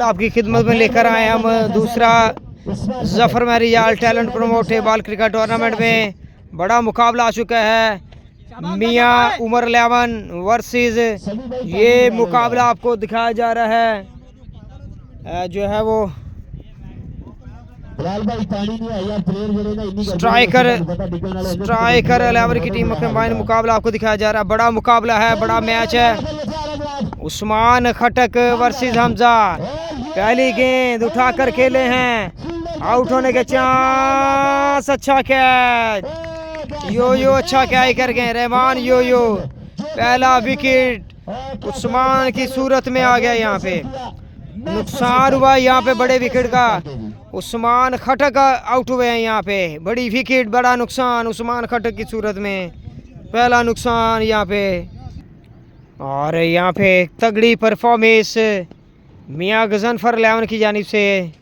मुकाबला आपकी खिदमत में लेकर आए हम। दूसरा Zafar Mairiyal talent promoted ball cricket tournament में बड़ा मुकाबला आ चुका है। मियां उमर 11 वर्सेस, ये मुकाबला आपको दिखाया जा रहा है जो है वो स्ट्राइकर 11 की टीम के कंबाइन मुकाबला आपको दिखाया जा रहा है। बड़ा मुकाबला है, बड़ा मैच है। उस्मान खटक वर्सेस हमजा, पहली गेंद उठाकर खेले हैं, आउट होने के चांस। अच्छा कैच, यो अच्छा कैच कर गए रहमान यो। पहला विकेट उस्मान की सूरत में आ गया। यहाँ पे नुकसान हुआ यहाँ पे बड़े विकेट का। उस्मान खटक आउट हुए हैं यहाँ पे, बड़ी विकेट, बड़ा नुकसान उस्मान खटक की सूरत में, पहला नुकसान यहाँ पे। और यहाँ पे तगड़ी परफॉर्मेंस मियां गजनफर 11 की जानिब से।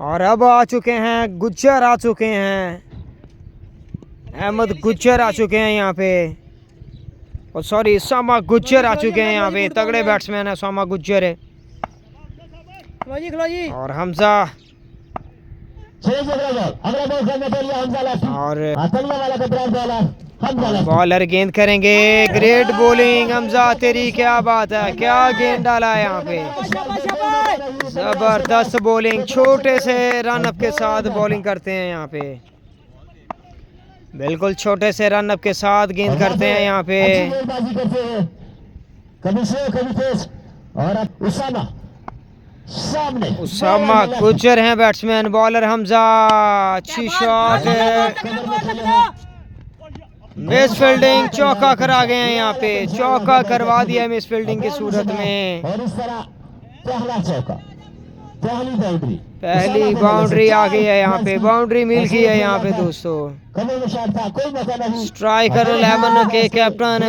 और अब आ चुके हैं गुज्जर, आ चुके हैं अहमद गुज्जर आ चुके हैं यहाँ पे, और सॉरी सामा गुज्जर आ चुके हैं यहाँ पे। तगड़े बैट्समैन है सामा गुज्जर है। और हमजा और बॉलर गेंद करेंगे। ग्रेट बॉलिंग हमजा, तेरी क्या बात है, क्या गेंद डाला है यहाँ पे, जबरदस्त बॉलिंग। छोटे से रन अप के साथ बॉलिंग करते हैं यहाँ पे, बिल्कुल छोटे से रन अप के साथ गेंद करते हैं यहाँ पे। उसामा गुज्जर हैं बैट्समैन, बॉलर हमजा। अच्छी शॉट, मिस फील्डिंग, चौका करा गए हैं यहाँ पे, चौका करवा दिया मिस फील्डिंग की सूरत में। पहली बाउंड्री आ गई है यहाँ पे, बाउंड्री मिल गई है यहाँ पे दोस्तों। स्ट्राइकर 11 के कैप्टन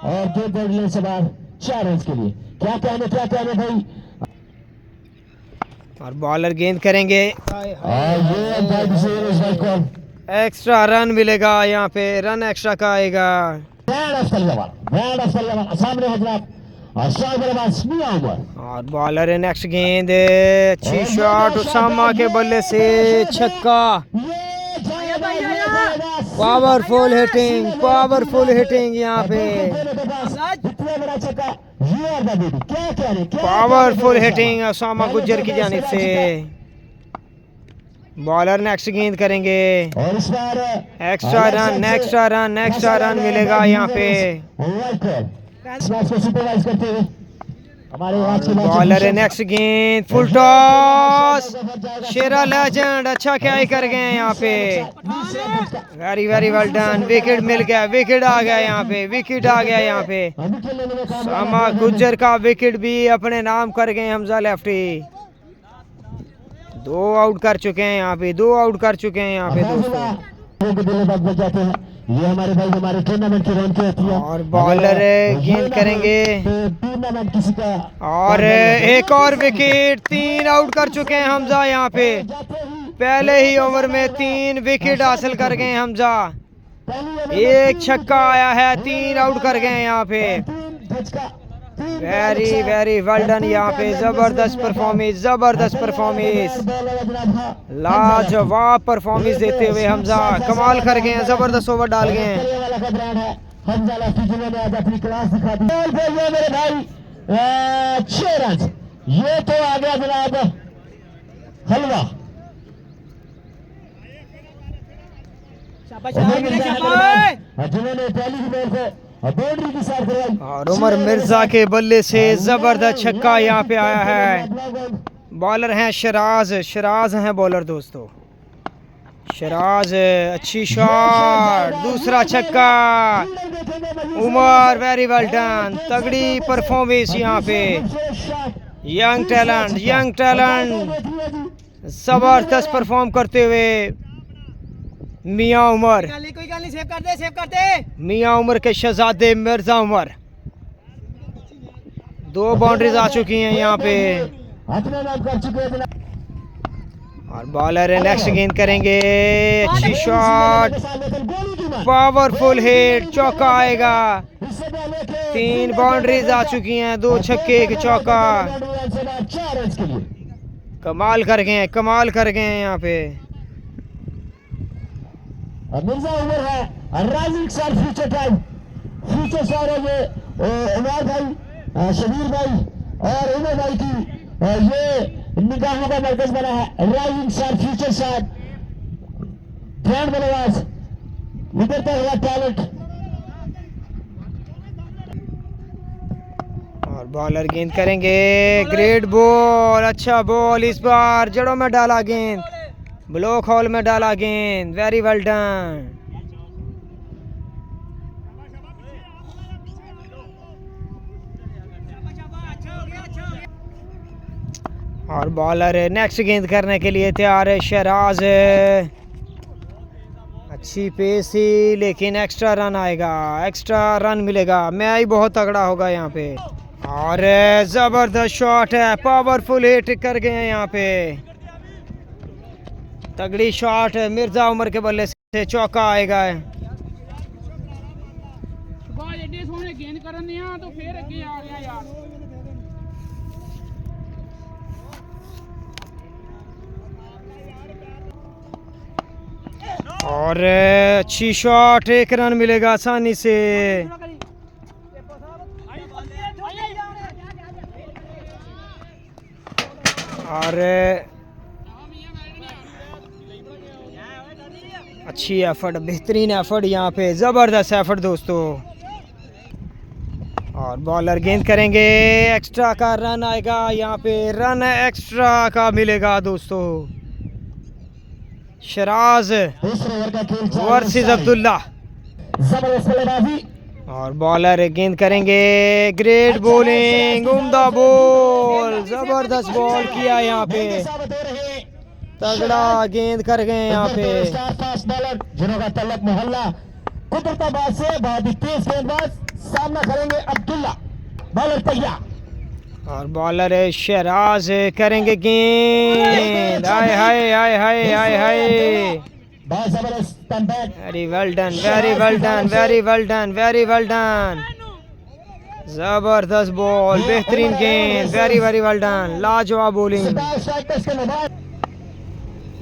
और 2 बॉल से बाद 4 रन के लिए क्या कहने भाई। और बॉलर गेंद करेंगे, एक्स्ट्रा रन मिलेगा यहाँ पे, रन एक्स्ट्रा का आएगा। और बॉलर है नेक्स्ट गेंद, अच्छी शॉट उसामा के बल्ले से, छक्का। पावरफुल हिटिंग यहाँ पे, पावरफुल हिटिंग उसामा गुज्जर की जानिब से। बॉलर नेक्स्ट गेंद करेंगे, एक्स्ट्रा रन मिलेगा यहाँ पे। बॉलर है नेक्स्ट गेंद, फुल टॉस, शेरा लेजेंड अच्छा क्या ही कर गए यहाँ पे। वेरी वेल डन, विकेट मिल गया, विकेट आ गया यहाँ पे, विकेट आ गया यहाँ पे। सामा गुज्जर का विकेट भी अपने नाम कर गए हमजा लेफ्टी। 2 आउट कर चुके हैं यहाँ पे, 2 आउट कर चुके हैं यहाँ पे दोस्तों। ये हमारे भाई हमारे टूर्नामेंट के रन के। और बॉलर गेंद करेंगे, टूर्नामेंट किसी का, और एक और विकेट, 3 आउट कर चुके हैं हमजा यहाँ पे। पहले ही ओवर में 3 विकेट हासिल कर गए हमजा, 1 छक्का आया है, 3 आउट कर गए यहाँ पे। वेरी वेल डन यहाँ पे, जबरदस्त परफॉर्मेंस, लाजवाब परफॉर्मेंस देते हुए हमजा कमाल कर गए हैं, जबरदस्त ओवर डाल गए हैं। ये तो आ गया जनाब हलवा, जिन्होंने पहली ही बॉल को और उमर मिर्जा के बल्ले से जबरदस्त छक्का यहाँ पे आया है। बॉलर हैं शराज हैं बॉलर दोस्तों, शराज, अच्छी शॉट, दूसरा छक्का। उमर वेरी वेल डन, तगड़ी परफॉर्मेंस यहाँ पे। यंग टैलेंट जबरदस्त परफॉर्म करते हुए मियां उमर, कोई गाली सेव कर दे। मियां उमर के शहजादे मिर्जा उमर। 2 बाउंड्रीज आ चुकी हैं यहाँ पे। और बॉलर नेक्स्ट गेंद करेंगे, अच्छी शॉट, पावरफुल हिट, चौका आएगा। 3 बाउंड्रीज आ चुकी हैं, 2 छक्के 1 चौका। बाद 4 रन के लिए। कमाल कर गए, कमाल कर गए हैं यहाँ पे। और मिर्जा उमर है rising star future time, future star है ये उमर भाई, शबीर भाई और उमर भाई की ये निगाहों का मरकज बना है। Rising star future star grand बल्लेबाज, उभरता हुआ टैलेंट। और बॉलर गेंद करेंगे, ग्रेट बॉल, अच्छा बॉल, इस बार जड़ों में डाला गेंद, ब्लॉक हॉल में डाला गेंद, वेरी वेल डन। और बॉलर नेक्स्ट गेंद करने के लिए तैयार है शहराज। अच्छी पेस थी लेकिन एक्स्ट्रा रन आएगा, एक्स्ट्रा रन मिलेगा, मैच बहुत तगड़ा होगा यहाँ पे। और जबरदस्त शॉट है, पावरफुल हिट कर गए हैं यहाँ पे, तगड़ी शॉट। मिर्जा उमर के बल्ले से चौका आएगा। गेंद करने तो फिर अगे आ गया यार। और अच्छी शॉट, 1 रन मिलेगा आसानी से। और अच्छी एफर्ट, बेहतरीन एफर्ट यहाँ पे, जबरदस्त एफर्ट दोस्तों। और बॉलर गेंद करेंगे, एक्स्ट्रा का रन आएगा यहाँ पे, रन एक्स्ट्रा का मिलेगा दोस्तों। शराज वर्सेस अब्दुल्ला, जबरदस्त बल्लेबाजी। और बॉलर गेंद करेंगे, ग्रेट बॉलिंग, उम्दा बॉल, जबरदस्त बॉल किया यहाँ पे, तगड़ा गेंद कर गए यहाँ पे। फास्ट बॉलर जिन्होंने तलक मोहल्ला कुदरताबाद से बहुत ही तेज गेंदबाज, सामना करेंगे अब्दुल्ला। बॉलर तैयार। और बॉलर शहराज करेंगे गेंद, हाय हाय हाय हाय हाय हाय, बहुत जबरदस्त comeback. Very well done, very well done, very well done, very well done, जबरदस्त बॉल, बेहतरीन गेंद, वेरी वेरी वेल डन, लाजवाब बॉलिंग।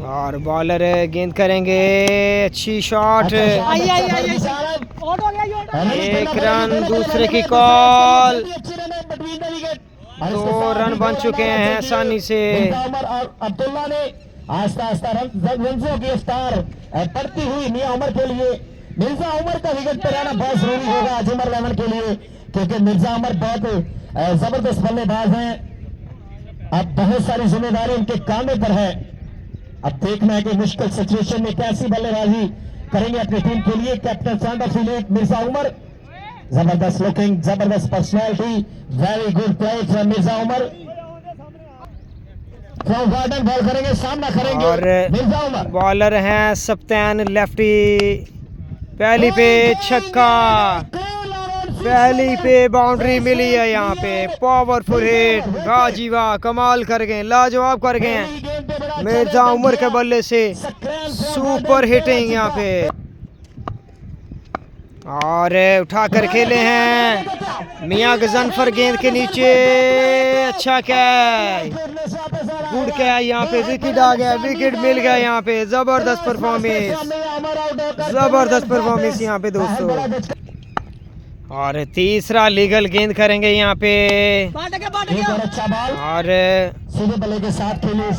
और बॉलर गेंद करेंगे, अच्छी शॉट, 1 रन, दूसरे की कॉल, 2 रन बन चुके हैं आसानी से। और अब्दुल्ला ने आस्ता आस्ता रंजों की रफ्तार बढ़ती हुई मियां उमर के लिए। मिर्जा उमर का विकेट पर आना बहुत जरूरी होगा आज उमर 11 के लिए, क्योंकि मिर्जा उमर बहुत जबरदस्त बल्लेबाज हैं। अब बहुत सारी जिम्मेदारी उनके कांधे पर है। अब देखना है कि मुश्किल सिचुएशन में कैसी बल्लेबाजी करेंगे अपनी टीम के लिए। Captain centre field Mirza Umar, जबरदस्त लुकिंग, जबरदस्त personality, very good play from Mirza Umar. From garden ball करेंगे, सामना करेंगे और मिर्जा उमर। बॉलर हैं सप्तान लेफ्टी, पहली पे छक्का, पहली पे बाउंड्री मिली है यहाँ पे, पावरफुल हिट, वाह जी वाह, कमाल कर गए, लाजवाब कर गए मिर्जा उमर के बल्ले से, सुपर हिटिंग यहाँ पे। और उठा कर खेले हैं मियां गजनफर गेंद के नीचे, अच्छा कैच, गुड कैच, यहाँ पे विकेट आ गया, विकेट मिल गया यहाँ पे, जबरदस्त परफॉर्मेंस, जबरदस्त परफॉर्मेंस यहाँ पे दोस्तों। और तीसरा लीगल गेंद करेंगे यहाँ पे, और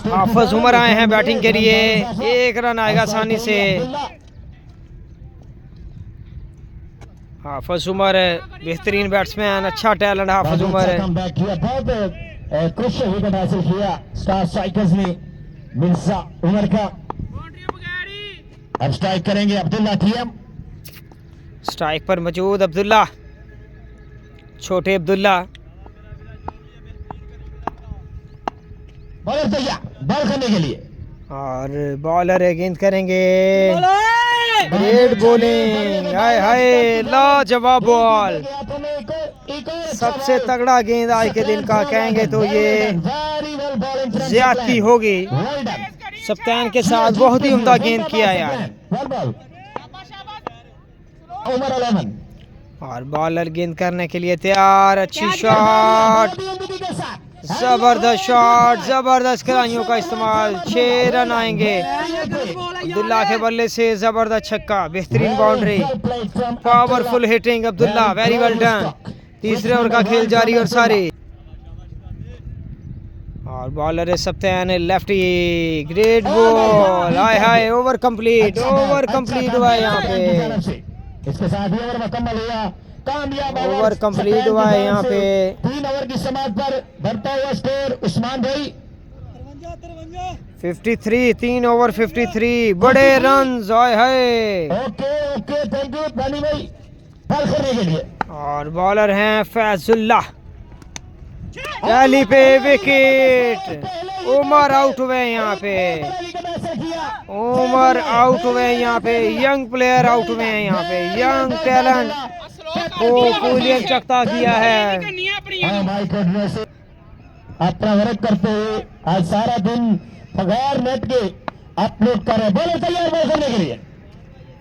हाफिज उमर आए हैं बैटिंग के लिए, 1 रन आएगा आसानी से। हाफिज उमर बेहतरीन बैट्समैन, अच्छा टैलेंट हाफिज उमर है। बहुत क्रुशियल विकेट हासिल किया स्टार स्ट्राइकर्स ने मिर्जा उमर का। अब स्ट्राइक करेंगे अब्दुल्ला टीएम, स्ट्राइक पर मौजूद अब्दुल्ला, छोटे अब्दुल्ला। बॉलर तैयार बॉल करने के लिए। और बॉलर गेंद करेंगे, ग्रेट बॉलिंग, हाय हाय, लाजवाब बॉल, सबसे तगड़ा गेंद आज के दिन का कहेंगे तो ये ज्यादती होगी। सप्तान के साथ बहुत ही उम्दा गेंद किया यार। और बॉलर गेंद करने के लिए तैयार, अच्छी शॉट, जबरदस्त शॉट, जबरदस्त खिलाड़ियों का इस्तेमाल, 6 रन आएंगे। अब्दुल्ला के बल्ले से जबरदस्त छक्का, बेहतरीन boundary, powerful hitting Abdullah, very well done. तीसरे ओवर का खेल जारी और सारी, और बॉलर है सप्तान लेफ्टी, ग्रेट बॉल, हाय हाय, ओवर कंप्लीट हुआ है यहाँ पे, इसके साथ ही ओवर मुकम्मल हुआ, कामयाब ओवर कंप्लीट हुआ है यहाँ पे। 3 ओवर की समाप्त पर बढ़ता हुआ स्कोर उस्मान भाई 53, 3 ओवर 53, बड़े रन, हाय हाय। Okay okay, thank you Rani भाई बॉल करने के लिए। और बॉलर हैं फैजुल्ला, पहली पे विकेट, उमर आउट हुए यहाँ पे, उमर आउट हुए यहाँ पे, यंग प्लेयर आउट हुए हैं यहाँ पे, यंग टैलेंट को पुलियन चकता किया है। हाँ भाई, गुडनेस अपना वर्क करते हुए आज सारा दिन बगैर नेट के अपलोड कर रहे, बॉलर तैयार बॉल करने के लिए।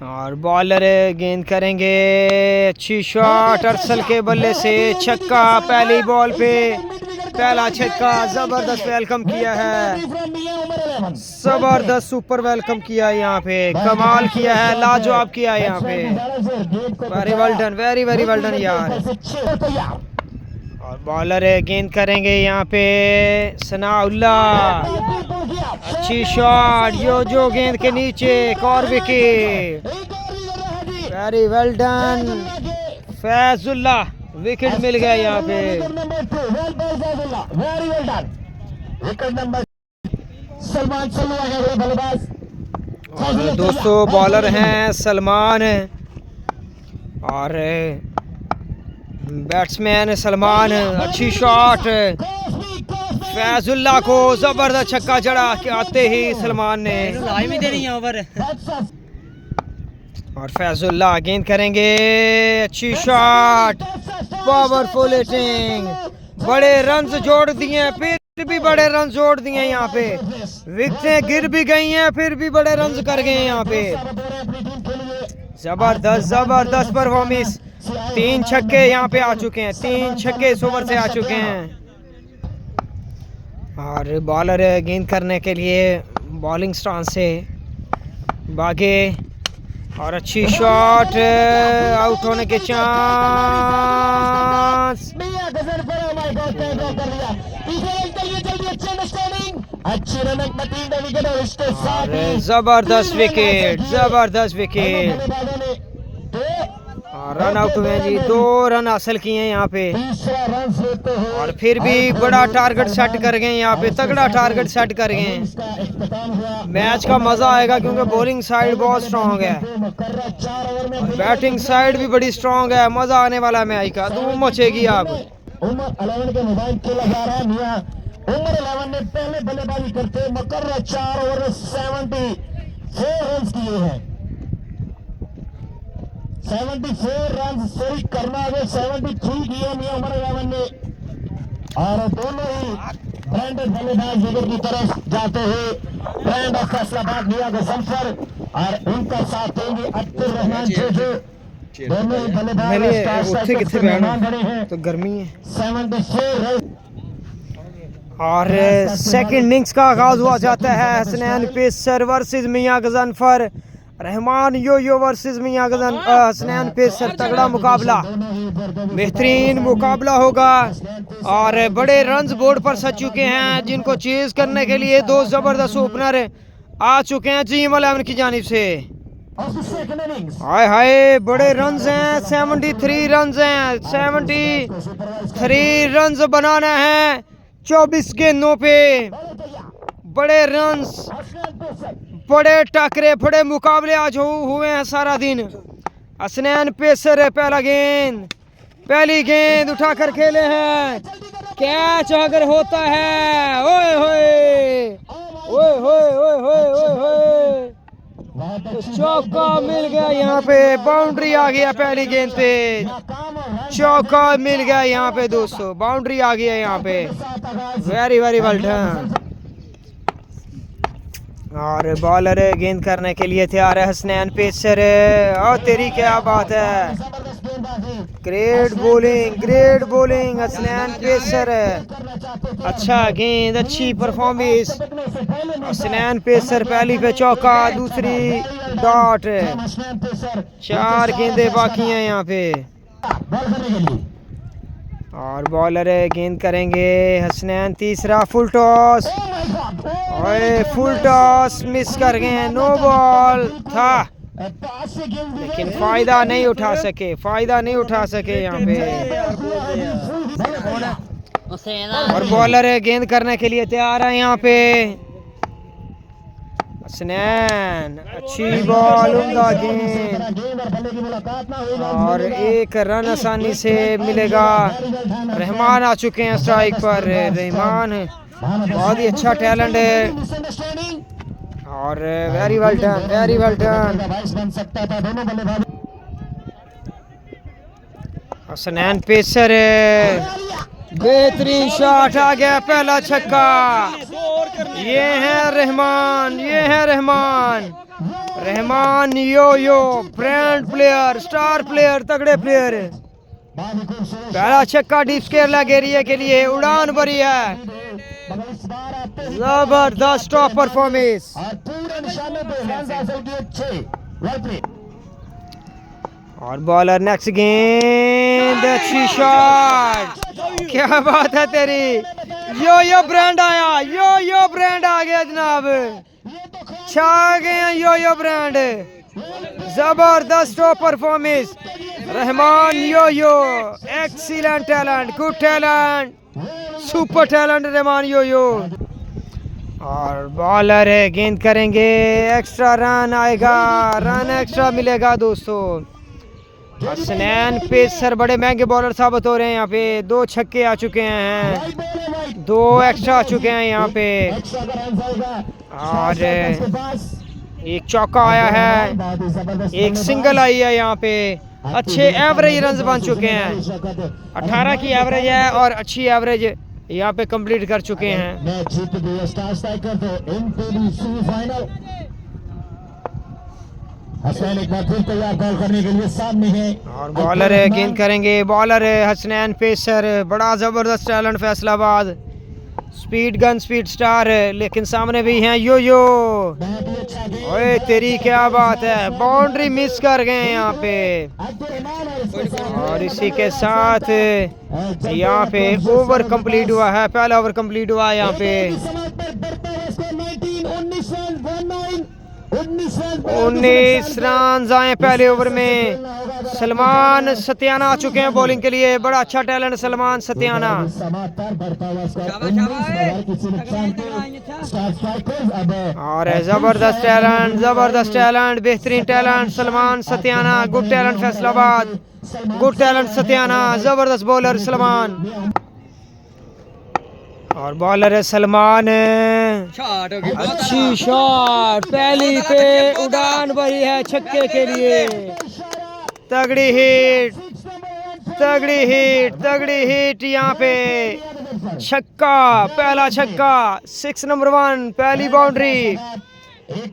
और बॉलर गेंद करेंगे, अच्छी शॉट, अरसल के बल्ले से छक्का, पहली बॉल पे पहला छक्का, जबरदस्त वेलकम किया है, जबरदस्त सुपर वेलकम किया है यहाँ पे, कमाल किया है, लाजवाब किया है यहाँ पे, very well done, very very well done यार। और बॉलर गेंद करेंगे यहाँ पे, सनाउल्लाह, अच्छी शॉट, जो गेंद के नीचे, एक और wicket, very well done Faizullah, wicket मिल गया यहाँ पे। और दोस्तों बॉलर हैं सलमान और बैट्समैन सलमान, अच्छी शॉट, फैजुल्ला को जबरदस्त छक्का चढ़ा के आते ही सलमान ने ओवर, और फैजुल्ला गेंद करेंगे, अच्छी शॉट, पावरफुल हिटिंग, बड़े रन जोड़ दिए, फिर भी बड़े रन जोड़ दिए यहाँ पे, विकेटें गिर भी गई हैं फिर भी बड़े रन कर गए यहाँ पे, जबरदस्त जबरदस्त परफॉर्मेंस, 3 छक्के यहाँ पे आ चुके हैं, 3 छक्के इस ओवर से आ चुके हैं। और बॉलर गेंद करने के लिए बॉलिंग स्टांस से भागे, और अच्छी शॉट, आउट होने के चांस, जबरदस्त विकेट, जबरदस्त विकेट, रन आउट हुए जी, 2 रन हासिल किए हैं यहाँ पे, और फिर भी बड़ा टारगेट सेट कर गए यहाँ पे, तगड़ा टारगेट सेट कर गए। मैच का मजा आएगा क्योंकि बॉलिंग साइड बहुत स्ट्रांग है, बैटिंग साइड भी बड़ी स्ट्रांग है, मजा आने वाला है मैच का, धूम मचेगी। आप उमर 11 के मैदान खेला जा रहा है मियां, उमर 11 ने पहले बल्लेबाजी करते मुकर्रर 4 ओवर में 74 रन किए हैं, 74 रन सही करना है, 73 किए मियां उमर 11 ने, और दोनों ही ब्रांडेड बल्लेबाज विकेट की तरफ जाते हुए ब्रांड ऑफ फैसलाबाद मियां गजनफर और उनका साथ देंगे अब्दुल रहमान जो दोनों ही बल्लेबाज तो गर्मी है। 74 रन। और सेकंड इनिंग्स का आगाज हुआ जाता है, हसनैन पेसर वर्सेस मियां गजनफर, रहमान यो वर्सेस मियां हसनैन पेसर, तगड़ा मुकाबला, बेहतरीन मुकाबला होगा, और बड़े रन्स बोर्ड पर सज चुके हैं, जिनको चेज करने के लिए 2 जबरदस्त ओपनर आ चुके हैं टीम 11 की जानिब से। हाय हाय, बड़े रन्स हैं, 73 रन्स हैं, 73 रन्स बनाना है 24 गेंदों पे, बड़े रन्स, बड़े टकरे, बड़े मुकाबले आज हुए हैं सारा दिन। हसनैन पेसर पहला गेंद, पहली गेंद उठाकर खेले हैं, कैच अगर होता है, ओए होए ओए होए ओए होए ओए होए, चौका मिल गया यहाँ पे, बाउंड्री आ गया पहली गेंद पे, चौका मिल गया यहाँ पे दोस्तों, बाउंड्री आ गया यहाँ पे, वेरी वेरी वेल डन। और बॉलर गेंद करने के लिए तैयार है हसनैन पेसर, और तेरी क्या बात है, ग्रेट बॉलिंग हसनैन पेसर, अच्छा गेंद, अच्छी परफॉर्मेंस। हसनैन पेसर पहली पे चौका, दूसरी डॉट। 4 गेंदें बाकी हैं यहाँ पे। और बॉलर गेंद करेंगे हसनैन, तीसरा फुल टॉस। ओए फुल टॉस मिस कर गए हैं, नो बॉल था लेकिन फायदा नहीं उठा सके, फायदा नहीं उठा सके यहाँ पे। और बॉलर गेंद करने के लिए तैयार है यहाँ पे। हसनैन, अच्छी बॉल, उम्दा गेंद और 1 रन आसानी से मिलेगा। रहमान आ चुके हैं स्ट्राइक पर। रहमान बहुत ही अच्छा टैलेंट है और very well done, very well done. Hasnain pacer, बेहतरीन शॉट आ गया, पहला छक्का। ये है रहमान, ये है रहमान। रहमान यो यो ब्रांड प्लेयर, स्टार प्लेयर, तगड़े प्लेयर। पहला छक्का डीप स्क्वायर लग एरिया के लिए, उड़ान भरी है। जबरदस्त टॉप परफॉर्मेंस। और बॉलर नेक्स्ट गेंद, अच्छी शॉट, क्या बात है तेरी। यो ब्रांड आया, यो ब्रांड आ गया जनाब, छा गए हैं यो ब्रांड। जबरदस्त top performance. Rahman yo excellent talent, good talent, super talent Rahman yo. और बॉलर है गेंद करेंगे, एक्स्ट्रा रन आएगा, रन एक्स्ट्रा मिलेगा दोस्तों। हसनैन पेसर बड़े महंगे बॉलर साबित हो रहे हैं यहाँ पे। 2 छक्के आ चुके हैं, 2 एक्स्ट्रा आ चुके हैं यहाँ पे और 1 चौका आया है, 1 सिंगल आई है यहाँ पे। अच्छे एवरेज रन्स बन चुके हैं, 18 की एवरेज है और अच्छी एवरेज यहाँ पे कंप्लीट कर चुके हैं। हसनैन एक बार फिर तैयार बॉल करने के लिए सामने है और बॉलर है गेंद करेंगे। बॉलर है हसनैन पेसर, बड़ा जबरदस्त talent Faisalabad, speed gun, speed star. लेकिन सामने भी हैं यो। ओए तेरी क्या बात है, बाउंड्री मिस कर गए यहाँ पे। और इसी के साथ यहाँ पे ओवर कंप्लीट हुआ है, पहला ओवर कंप्लीट हुआ है यहाँ पे। 19 रन आए पहले ओवर में। सलमान सत्याना आ चुके हैं बॉलिंग के लिए, बड़ा अच्छा टैलेंट सलमान सत्याना। और जबरदस्त टैलेंट, जबरदस्त टैलेंट, बेहतरीन talent Salman Satyana, good talent Faisalabad, good talent Satyana, जबरदस्त बॉलर सलमान। और बॉलर है सलमान, अच्छी शॉट, पहली पे उड़ान भरी है छक्के के लिए। तगड़ी हिट, तगड़ी हिट, तगड़ी हिट यहाँ पे, छक्का, पहला छक्का, 6 नंबर 1, पहली बाउंड्री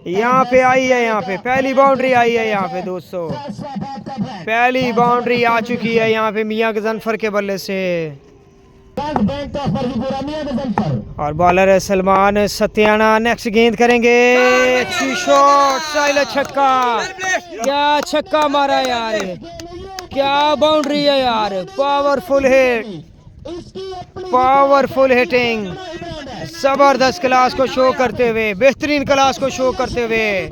यहाँ पे आई है। यहाँ पे पहली बाउंड्री आई है यहाँ पे दोस्तों, पहली बाउंड्री आ चुकी है यहाँ पे मियां गजनफर के बल्ले से। और बॉलर है सलमान सत्याना, नेक्स्ट गेंद करेंगे, अच्छी शॉट, साइलेंट छक्का, क्या छक्का मारा यार, क्या बाउंड्री है यार, पावरफुल हिट, पावरफुल हिटिंग, जबरदस्त क्लास को शो करते हुए, बेहतरीन क्लास को शो करते हुए।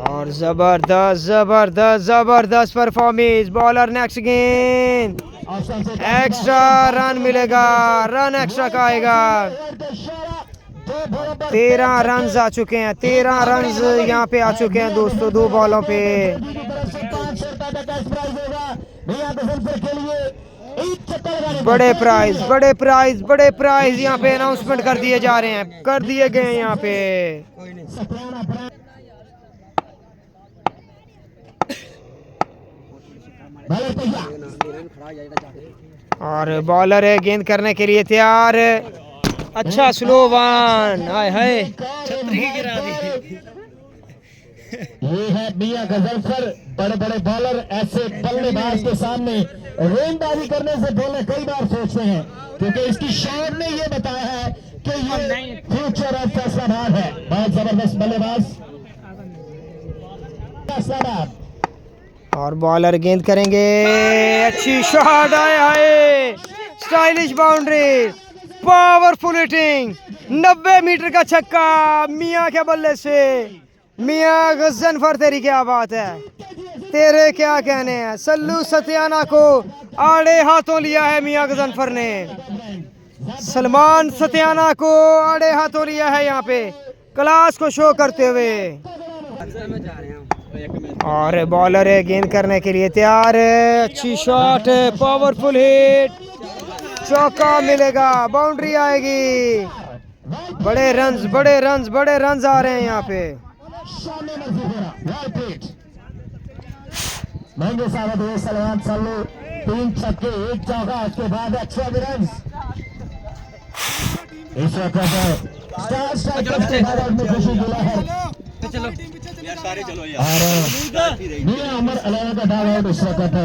और जबरदस्त जबरदस्त जबरदस्त परफॉर्मेंस। बॉलर नेक्स्ट गेंद, एक्स्ट्रा रन मिलेगा, रन एक्स्ट्रा का आएगा। 13 रन आ चुके हैं, 13 रन यहाँ पे आ चुके हैं दोस्तों 2 बॉलों पे। बड़े प्राइज, बड़े प्राइज, बड़े प्राइज यहाँ पे अनाउंसमेंट कर दिए जा रहे हैं, कर दिए गए हैं यहाँ पे। और बॉलर है गेंद करने के लिए तैयार, अच्छा स्लो वन, हाय हाय छतरी गिरा दी। ये है मियां गजनफर। बड़े बड़े बॉलर ऐसे बल्लेबाज के सामने गेंदबाजी करने से पहले कई बार सोचते हैं, क्योंकि इसकी शॉट ने ये बताया है कि ये फ्यूचर ऑफ फैसलाबाद है। बहुत जबरदस्त बल्लेबाज फैसलाबाद। और बॉलर गेंद करेंगे, अच्छी शॉट आए, stylish boundary, powerful hitting, 90 metre का छक्का मियां के बल्ले से। मियां गजनफर तेरी क्या बात है, तेरे क्या कहने हैं। सल्लू सत्याना को आड़े हाथों लिया है मियां गजनफर ने, सलमान सत्याना को आड़े हाथों लिया है यहाँ पे क्लास को शो करते हुए। और बॉलर है गेंद करने के लिए तैयार है, अच्छी शॉट है, पावरफुल हिट, चौका मिलेगा, बाउंड्री आएगी। बड़े रन्स आ रहे हैं यहाँ पे। महंगे साहब सलमान सल्लू 3 छक्के 1 चौका, उसके बाद एक्स्ट्रा रन। इस वक्त स्टार स्ट्राइकर के बाद में खुशी मिला है। और मियां उमर अलावा का डाल आउट इस वक्त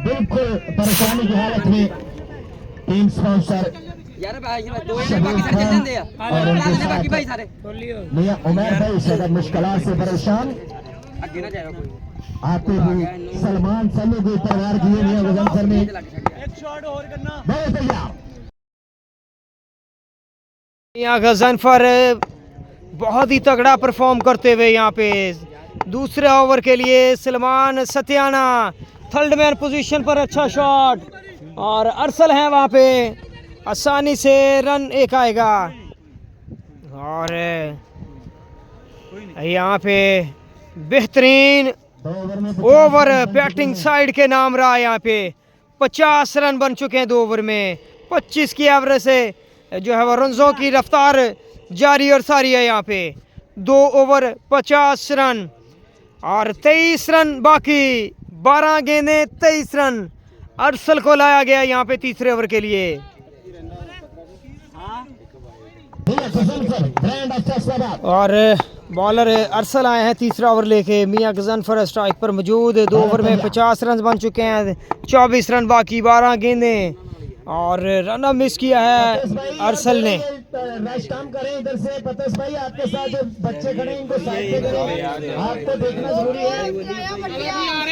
बिल्कुल परेशानी की हालत में। टीम स्पॉन्सर मियां उमर भाई इस वक्त मुश्किलात से परेशान आते हुए सलमान सल्लू के ऊपर वार किए मियां गजनफर ने। बहुत तैयार मियां गजनफर बहुत ही तगड़ा परफॉर्म करते हुए यहाँ पे दूसरे ओवर के लिए सलमान सत्याना थर्ड मैन पोजीशन पर, अच्छा शॉट और अरसल है वहाँ पे, आसानी से रन एक आएगा। और यहाँ पे बेहतरीन ओवर बैटिंग साइड के नाम रहा। यहाँ पे 50 रन बन चुके हैं 2 ओवर में, 25 की एवरेज से जो है वो रनों की रफ्तार जारी और सारी है। यहाँ पे 2 ओवर 50 रन और 23 रन बाकी, 12 गेंदें 23 रन। अरसल को लाया गया यहाँ पे तीसरे ओवर के लिए। और बॉलर अरसल आए हैं तीसरा ओवर लेके। मियां गजनफर स्ट्राइक पर मौजूद, 2 ओवर में 50 रन बन चुके हैं, 24 रन बाकी, 12 गेंदें और रन मिस किया है अरसल ने। काम करें इधर से पतस भाई, आपके साथ जो बच्चे खड़े हैं इनको साइड पे करें, आपको देखना जरूरी है।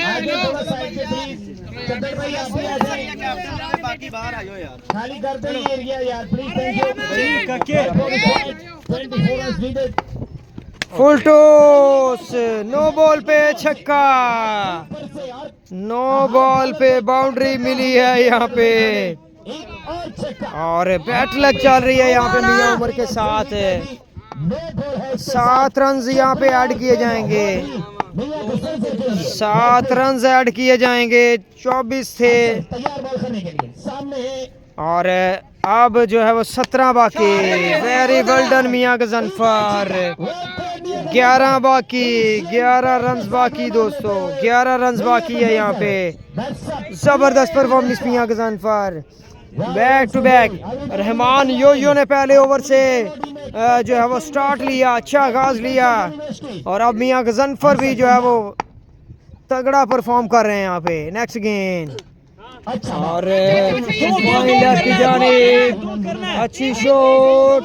आगे थोड़ा साइड पे प्लीज। चंदन भाई आप भी आ जाइए, बाकी बाहर आ जाओ यार, खाली कर दो ये एरिया यार please. Thank you. 24 run needed. Full toss, no ball पे छक्का, नो बॉल पे बाउंड्री मिली है यहाँ पे। और बैट लग चल रही है यहाँ पे मियां उमर के साथ। 7 रन यहाँ पे ऐड किए जाएंगे, 7 रन ऐड किए जाएंगे, 24 थे और अब जो है वो 17 बाकी। वेरी वेल डन मियां गजनफर। 11 बाकी, 11 रन बाकी दोस्तों, 11 रन बाकी है यहाँ पे। जबरदस्त परफॉर्मेंस मियां Ghazanfar, back to back. Rahman yo ने पहले ओवर से जो है वो स्टार्ट लिया, अच्छा आगाज लिया और अब मियां गजनफर भी जो है वो तगड़ा परफॉर्म कर रहे हैं यहाँ पे। नेक्स्ट गेंद और लेफ्ट की जानिब, अच्छी शॉट,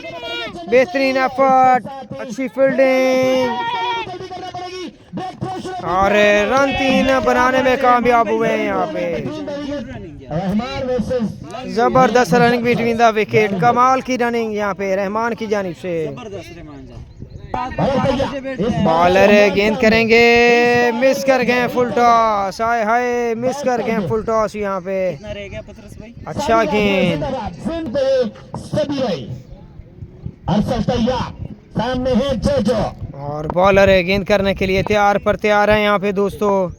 बेहतरीन एफर्ट, अच्छी फील्डिंग और रन 3 बनाने में कामयाब हुए हैं यहाँ पे। जबरदस्त रनिंग बिटवीन द विकेट, कमाल की रनिंग यहाँ पे रहमान की जानिब से। बॉलर गेंद करेंगे, मिस कर गए फुल टॉस, हाय हाय मिस कर गए फुल टॉस यहाँ पे। अच्छा गेंद, सामने है जोजो और बॉलर गेंद करने के लिए तैयार है यहाँ पे दोस्तों।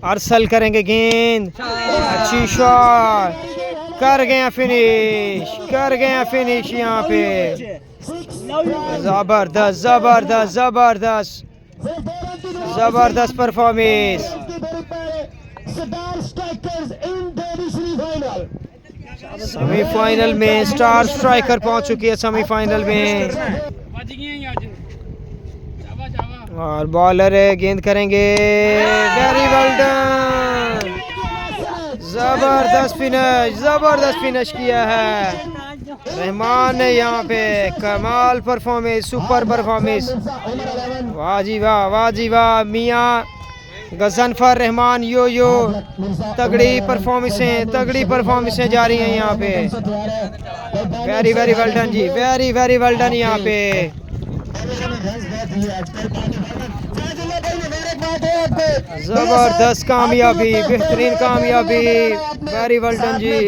अरसल करेंगे गेंद, अच्छी शॉट, कर गए फिनिश यहाँ पे। जबरदस्त परफॉर्मेंस। सेमीफाइनल में स्टार स्ट्राइकर पहुंच चुकी है सेमीफाइनल में। और बॉलर गेंद करेंगे, वेरी वेल डन, जबरदस्त फिनिश किया है रहमान ने यहाँ पे, कमाल परफॉर्मेंस, सुपर परफॉर्मेंस, वाह जी वाह मियाँ गजनफर रहमान यो तगड़ी परफॉर्मेंसें जा रही हैं यहाँ पे, वेरी वेल डन जी, वेरी वेल डन यहाँ पे। जबरदस्त कामयाबी, बेहतरीन कामयाबी, वेरी वेल डन जी।